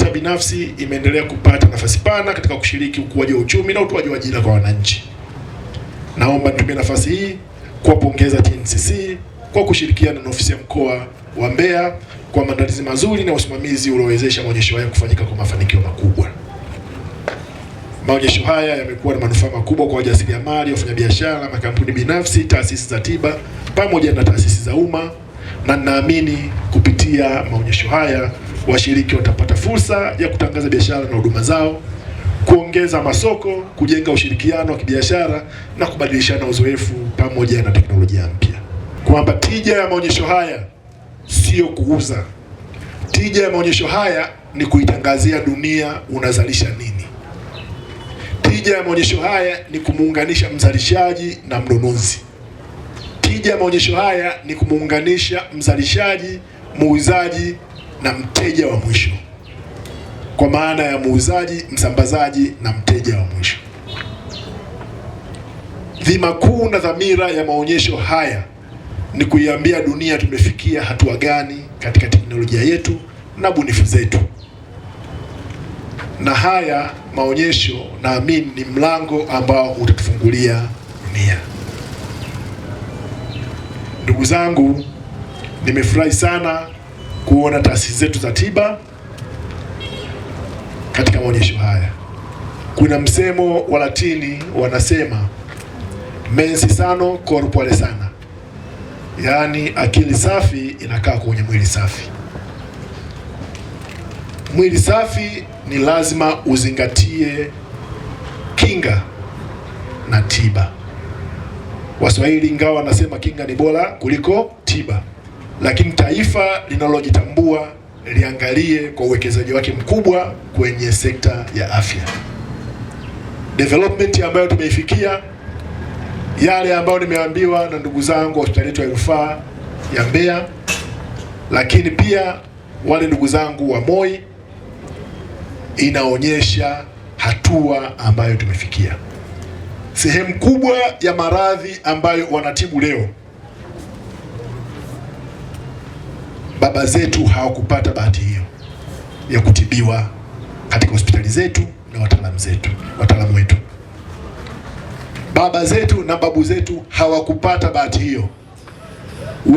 sekta binafsi imeendelea kupata nafasi pana katika kushiriki ukuaji wa uchumi na utoaji wa ajira kwa wananchi. Naomba nitumie nafasi hii kuwapongeza TNCC kwa kushirikiana na ofisi ya mkoa wa Mbeya kwa maandalizi mazuri na usimamizi uliowezesha maonyesho haya kufanyika kwa mafanikio makubwa. Maonyesho haya yamekuwa na manufaa makubwa kwa wajasiriamali, wafanyabiashara, makampuni binafsi, taasisi za tiba pamoja na taasisi za umma, na ninaamini kupitia maonyesho haya washiriki watapata fursa ya kutangaza biashara na huduma zao, kuongeza masoko, kujenga ushirikiano wa kibiashara na kubadilishana uzoefu pamoja na teknolojia mpya. Kwamba tija ya maonyesho haya sio kuuza. Tija ya maonyesho haya ni kuitangazia dunia unazalisha nini. Tija ya maonyesho haya ni kumuunganisha mzalishaji na mnunuzi. Tija ya maonyesho haya ni kumuunganisha mzalishaji, muuzaji na mteja wa mwisho, kwa maana ya muuzaji, msambazaji na mteja wa mwisho. Dhima kuu na dhamira ya maonyesho haya ni kuiambia dunia tumefikia hatua gani katika teknolojia yetu na bunifu zetu. Na haya maonyesho naamini ni mlango ambao utatufungulia dunia. Ndugu zangu, nimefurahi sana kuona taasisi zetu za tiba katika maonyesho haya. Kuna msemo wa Latini wanasema mens sano corpore sana, yaani akili safi inakaa kwenye mwili safi. Mwili safi ni lazima uzingatie kinga na tiba. Waswahili ingawa wanasema kinga ni bora kuliko tiba, lakini taifa linalojitambua liangalie kwa uwekezaji wake mkubwa kwenye sekta ya afya. Development ambayo tumeifikia, yale ambayo nimeambiwa na ndugu zangu wa hospitali yetu ya rufaa ya Mbeya, lakini pia wale ndugu zangu wa Moi, inaonyesha hatua ambayo tumefikia. Sehemu kubwa ya maradhi ambayo wanatibu leo, baba zetu hawakupata bahati hiyo ya kutibiwa katika hospitali zetu na wataalamu wetu. Baba zetu na babu zetu hawakupata bahati hiyo.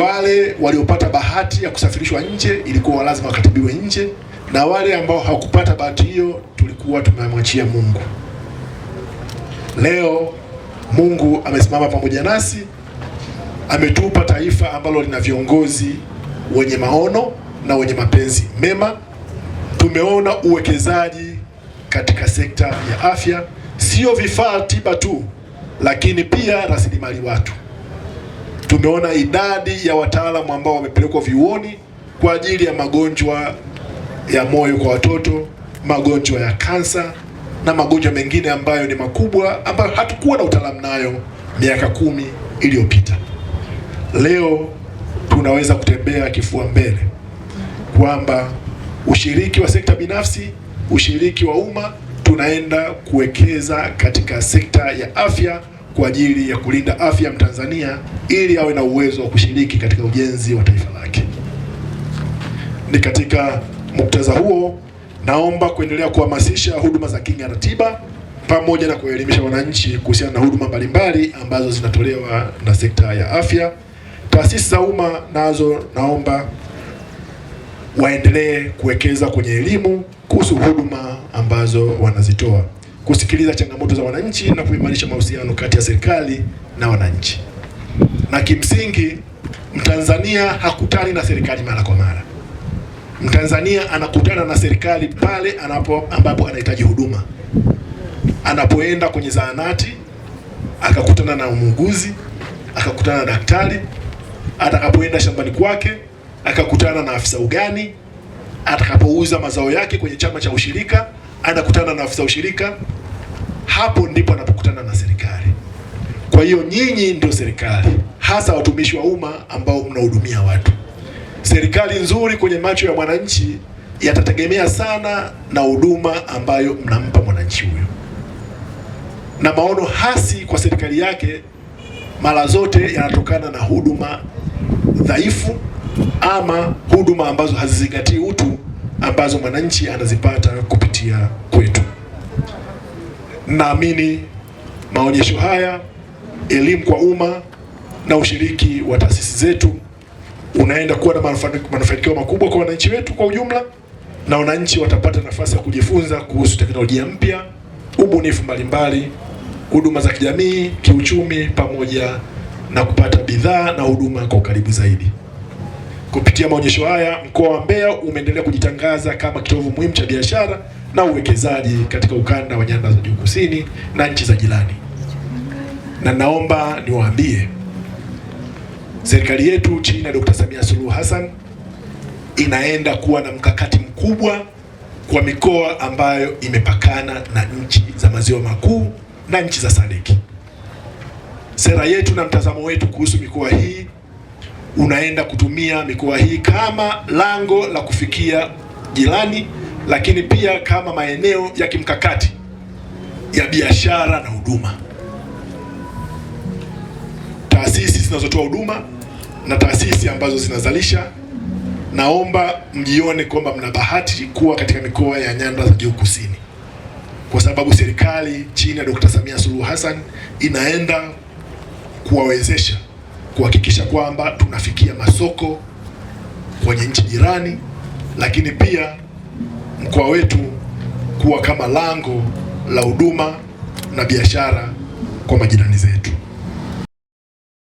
Wale waliopata bahati ya kusafirishwa nje ilikuwa lazima wakatibiwe nje, na wale ambao hawakupata bahati hiyo tulikuwa tumemwachia Mungu. Leo Mungu amesimama pamoja nasi, ametupa taifa ambalo lina viongozi wenye maono na wenye mapenzi mema. Tumeona uwekezaji katika sekta ya afya, sio vifaa tiba tu, lakini pia rasilimali watu. Tumeona idadi ya wataalamu ambao wamepelekwa vyuoni kwa ajili ya magonjwa ya moyo kwa watoto, magonjwa ya kansa na magonjwa mengine ambayo ni makubwa, ambayo hatukuwa na utaalamu nayo miaka 10 iliyopita. Leo tunaweza kutembea kifua mbele kwamba ushiriki wa sekta binafsi, ushiriki wa umma, tunaenda kuwekeza katika sekta ya afya kwa ajili ya kulinda afya ya Mtanzania ili awe na uwezo wa kushiriki katika ujenzi wa taifa lake. Ni katika muktadha huo naomba kuendelea kuhamasisha huduma za kinga na tiba pamoja na kuelimisha wananchi kuhusiana na huduma mbalimbali ambazo zinatolewa na sekta ya afya. Taasisi za umma nazo naomba waendelee kuwekeza kwenye elimu kuhusu huduma ambazo wanazitoa, kusikiliza changamoto za wananchi na kuimarisha mahusiano kati ya serikali na wananchi. Na kimsingi Mtanzania hakutani na serikali mara kwa mara. Mtanzania anakutana na serikali pale ambapo anahitaji huduma. Anapoenda kwenye zahanati akakutana na muuguzi, akakutana na daktari, atakapoenda shambani kwake akakutana na afisa ugani, atakapouza mazao yake kwenye chama cha ushirika anakutana na afisa ushirika. Hapo ndipo anapokutana na serikali. Kwa hiyo nyinyi ndio serikali, hasa watumishi wa umma ambao mnahudumia watu. Serikali nzuri kwenye macho ya mwananchi yatategemea sana na huduma ambayo mnampa mwananchi huyo, na maono hasi kwa serikali yake mara zote yanatokana na huduma dhaifu ama huduma ambazo hazizingatii utu ambazo mwananchi anazipata kupitia kwetu. Naamini maonyesho haya, elimu kwa umma na ushiriki wa taasisi zetu unaenda kuwa na mafanikio makubwa kwa wananchi wetu kwa ujumla, na wananchi watapata nafasi ya kujifunza kuhusu teknolojia mpya, ubunifu mbalimbali, huduma za kijamii, kiuchumi, pamoja na kupata bidhaa na huduma kwa ukaribu zaidi. Kupitia maonyesho haya, mkoa wa Mbeya umeendelea kujitangaza kama kitovu muhimu cha biashara na uwekezaji katika ukanda wa nyanda za juu kusini na nchi za jirani. Na naomba niwaambie, serikali yetu chini ya Dr. Samia Suluhu Hassan inaenda kuwa na mkakati mkubwa kwa mikoa ambayo imepakana na nchi za maziwa makuu na nchi za SADC. Sera yetu na mtazamo wetu kuhusu mikoa hii unaenda kutumia mikoa hii kama lango la kufikia jirani, lakini pia kama maeneo ya kimkakati ya biashara na huduma. Taasisi zinazotoa huduma na taasisi ambazo zinazalisha, naomba mjione kwamba mna bahati kuwa katika mikoa ya nyanda za juu kusini, kwa sababu serikali chini ya Dr. Samia Suluhu Hassan inaenda kuwawezesha kuhakikisha kwamba tunafikia masoko kwenye nchi jirani, lakini pia mkoa wetu kuwa kama lango la huduma na biashara kwa majirani zetu.